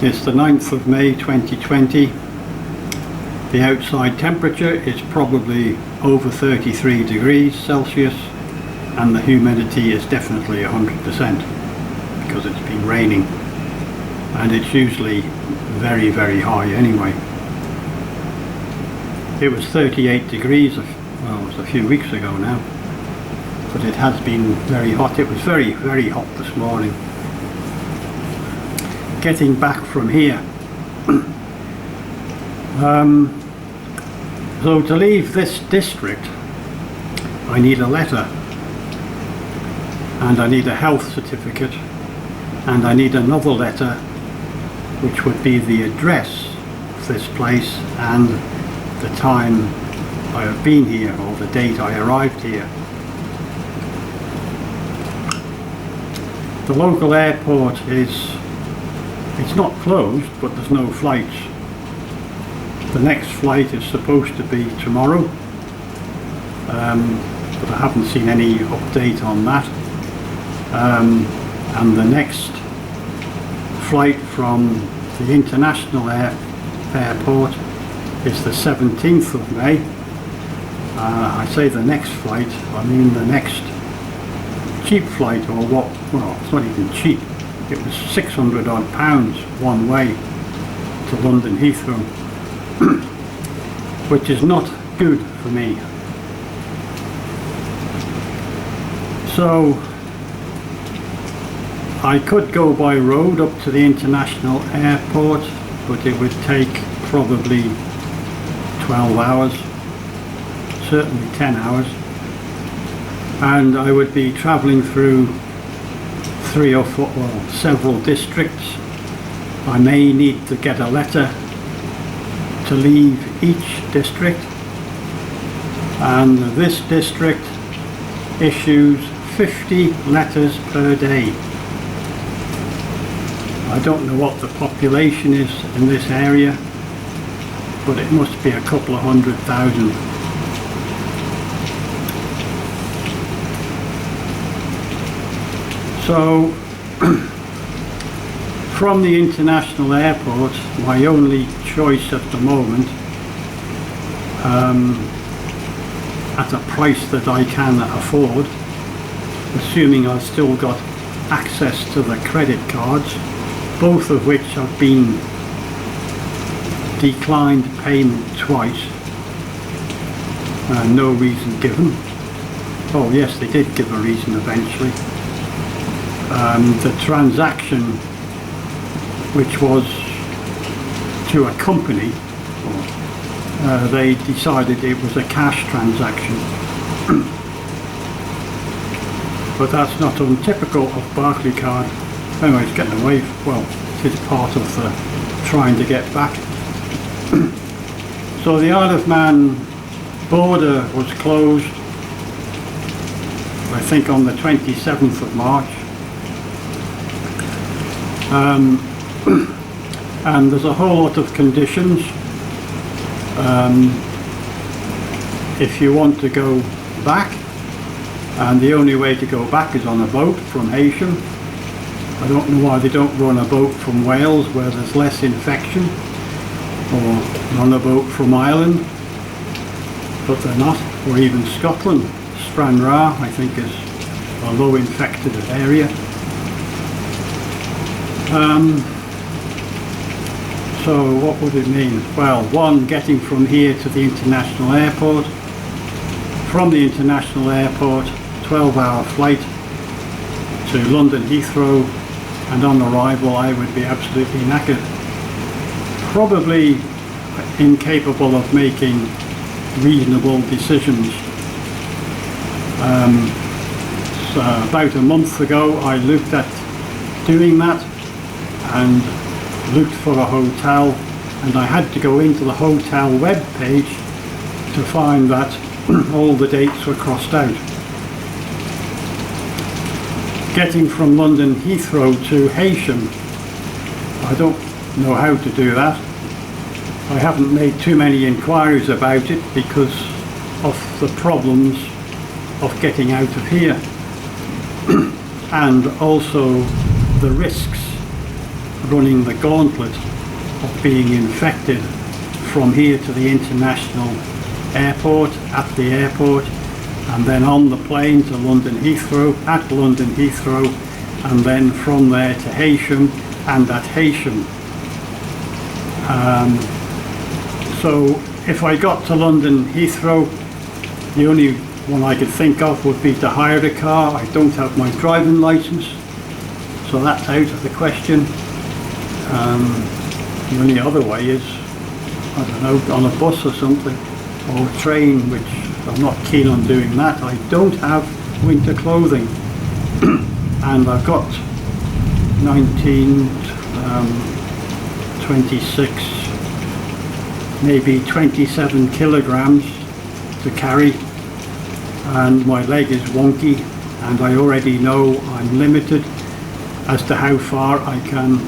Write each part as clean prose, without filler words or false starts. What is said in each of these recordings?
It's the 9th of May 2020. The outside temperature is probably over 33 degrees Celsius and the humidity is definitely 100% because it's been raining, and it's usually very, very high anyway. It was 38 degrees, well, it was a few weeks ago now, but it has been very hot. It was very, very hot this morning. Getting back from here, so to leave this district I need a letter, and I need a health certificate, and I need another letter which would be the address of this place and the time I have been here, or the date I arrived here. The local airport it's not closed, but there's no flights. The next flight is supposed to be tomorrow, but I haven't seen any update on that. And the next flight from the international airport is the 17th of May. I say the next flight, I mean the next cheap flight, or what, well, it's not even cheap. It was £600 odd one way to London Heathrow, which is not good for me. So I could go by road up to the international airport, but it would take probably 12 hours, certainly 10 hours, and I would be travelling through 3 or 4, well, several districts. I may need to get a letter to leave each district, and this district issues 50 letters per day. I don't know what the population is in this area, but it must be a couple of 100,000. So from the international airport, my only choice at the moment, at a price that I can afford, assuming I've still got access to the credit cards, both of which have been declined payment twice, no reason given. Oh yes, they did give a reason eventually. The transaction, which was to a company, they decided it was a cash transaction. But that's not untypical of Barclaycard. Anyway, it's getting away, well, it is part of the trying to get back. So the Isle of Man border was closed, I think on the 27th of March. And there's a whole lot of conditions. If you want to go back, and the only way to go back is on a boat from Heysham. I don't know why they don't run a boat from Wales where there's less infection, or run a boat from Ireland, but they're not, or even Scotland. Stranraer, I think, is a low infected area. So what would it mean? Well, one, getting from here to the international airport. From the international airport, 12-hour flight to London Heathrow, and on arrival I would be absolutely knackered. Probably incapable of making reasonable decisions. So about a month ago I looked at doing that and looked for a hotel, and I had to go into the hotel web page to find that all the dates were crossed out. Getting from London Heathrow to Heysham, I don't know how to do that. I haven't made too many inquiries about it because of the problems of getting out of here and also the risks running the gauntlet of being infected from here to the international airport, at the airport, and then on the plane to London Heathrow, at London Heathrow, and then from there to Heysham, and at Heysham. So if I got to London Heathrow, the only one I could think of would be to hire a car. I don't have my driving licence, so that's out of the question. The only other way is, I don't know, on a bus or something, or a train, which I'm not keen on doing that. I don't have winter clothing, and I've got 26, maybe 27 kilograms to carry, and my leg is wonky, and I already know I'm limited as to how far I can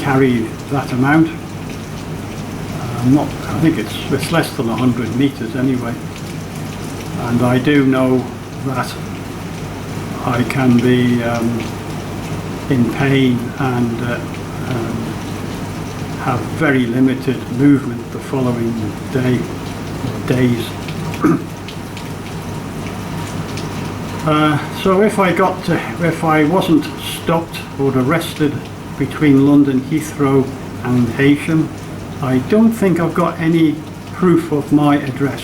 carry that amount. I think it's less than 100 meters anyway, and I do know that I can be in pain and have very limited movement the following day or days. So if I wasn't stopped or arrested between London Heathrow and Heysham, I don't think I've got any proof of my address,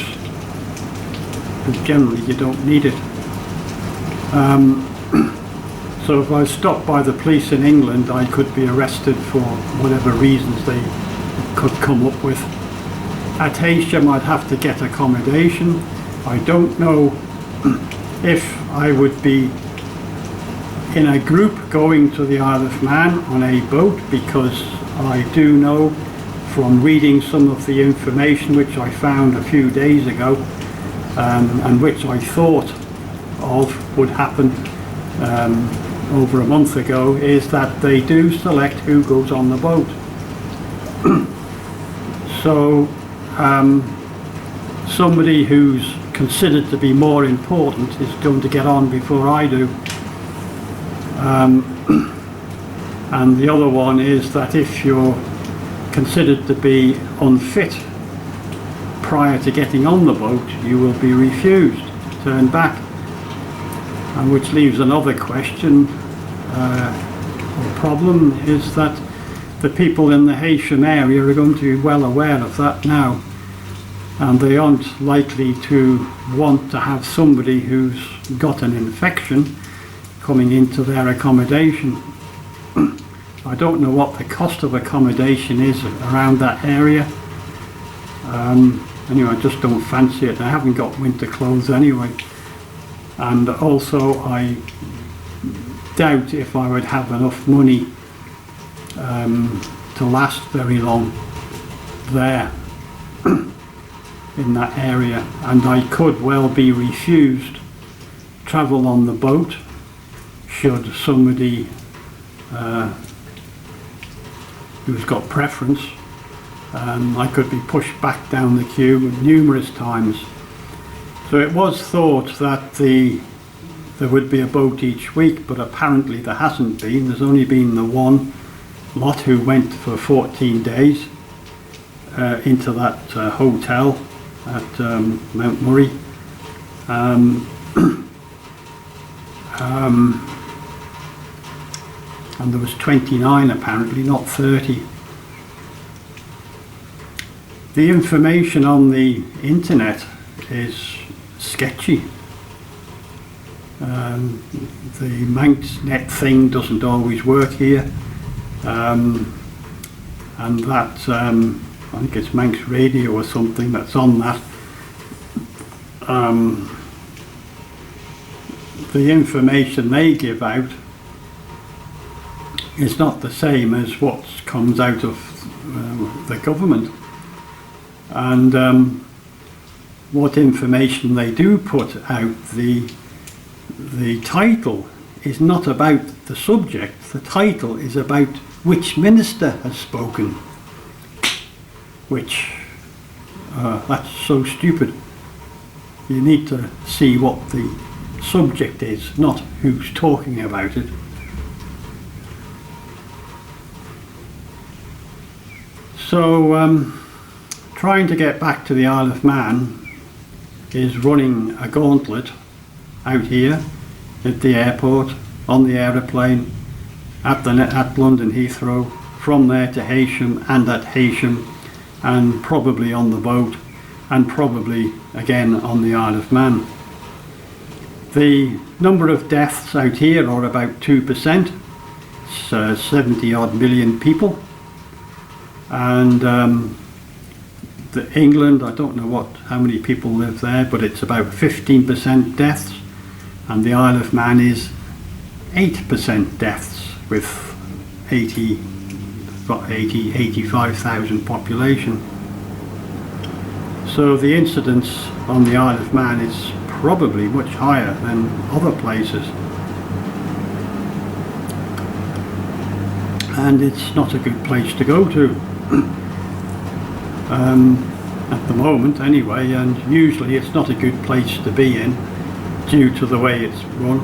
because generally you don't need it. So if I was stopped by the police in England, I could be arrested for whatever reasons they could come up with. At Heysham, I'd have to get accommodation. I don't know if I would be in a group going to the Isle of Man on a boat, because I do know from reading some of the information which I found a few days ago, and which I thought of would happen over a month ago, is that they do select who goes on the boat. So somebody who's considered to be more important is going to get on before I do. And the other one is that if you're considered to be unfit prior to getting on the boat, you will be refused, turned back, and which leaves another question or problem, is that the people in the Heysham area are going to be well aware of that now, and they aren't likely to want to have somebody who's got an infection coming into their accommodation. I don't know what the cost of accommodation is around that area. Anyway, I just don't fancy it. I haven't got winter clothes anyway, and also I doubt if I would have enough money to last very long there in that area, and I could well be refused travel on the boat should somebody who's got preference. I could be pushed back down the queue numerous times. So it was thought that there would be a boat each week, but apparently there hasn't been. There's only been the one lot who went for 14 days into that hotel at Mount Murray. And there was 29 apparently, not 30. The information on the internet is sketchy. The Manxnet thing doesn't always work here, and that I think it's Manx Radio or something that's on that. The information they give out is not the same as what comes out of the government, and what information they do put out, the title is not about the subject. The title is about which minister has spoken, which that's so stupid. You need to see what the subject is, not who's talking about it. So trying to get back to the Isle of Man is running a gauntlet out here at the airport, on the aeroplane, at London Heathrow, from there to Heysham, and at Heysham, and probably on the boat, and probably again on the Isle of Man. The number of deaths out here are about 2%, it's 70 odd million people, and England, I don't know how many people live there, but it's about 15% deaths, and the Isle of Man is 8% deaths with 85,000 population. So the incidence on the Isle of Man is probably much higher than other places, and it's not a good place to go to at the moment anyway, and usually it's not a good place to be in due to the way it's run.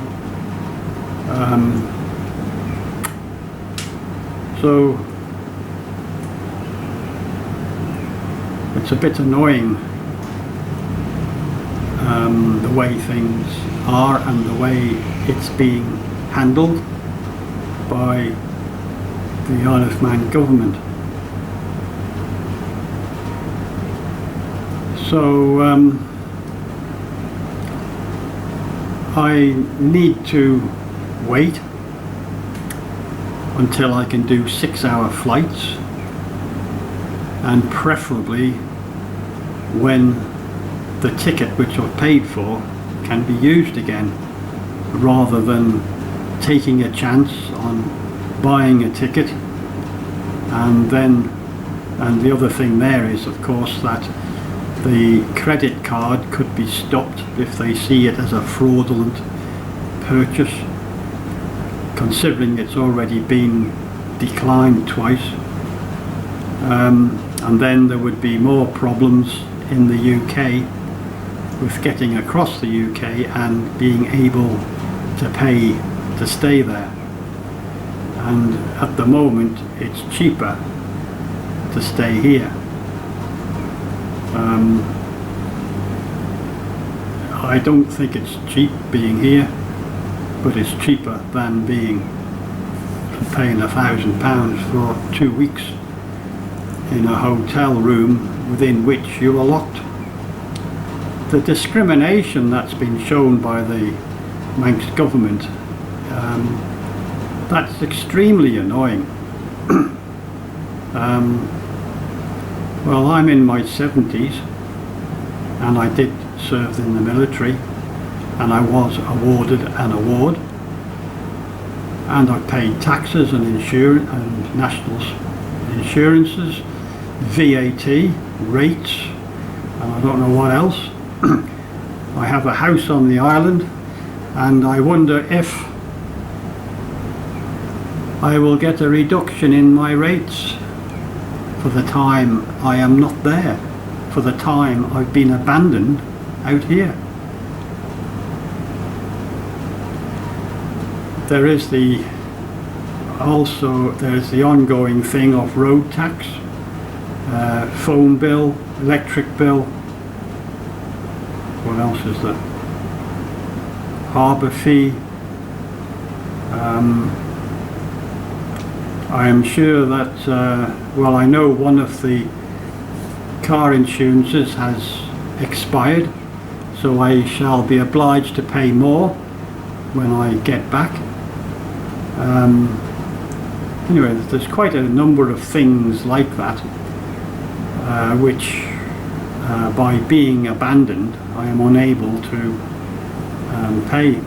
So it's a bit annoying, the way things are and the way it's being handled by the Isle of Man government. So I need to wait until I can do 6-hour flights, and preferably when the ticket which I've paid for can be used again, rather than taking a chance on buying a ticket and the other thing there is, of course, that the credit card could be stopped if they see it as a fraudulent purchase, considering it's already been declined twice. And then there would be more problems in the UK with getting across the UK and being able to pay to stay there. And at the moment it's cheaper to stay here. I don't think it's cheap being here, but it's cheaper than paying £1,000 for 2 weeks in a hotel room within which you are locked. The discrimination that's been shown by the Manx government, that's extremely annoying. Well, I'm in my 70s and I did serve in the military, and I was awarded an award, and I paid taxes and insurance and national insurances, VAT, rates, and I don't know what else. I have a house on the island, and I wonder if I will get a reduction in my rates for the time I am not there, for the time I've been abandoned out here. There's the ongoing thing of road tax, phone bill, electric bill, what else is there? Harbour fee. I am sure that, well, I know one of the car insurances has expired, so I shall be obliged to pay more when I get back. Anyway, there's quite a number of things like that, which by being abandoned I am unable to pay.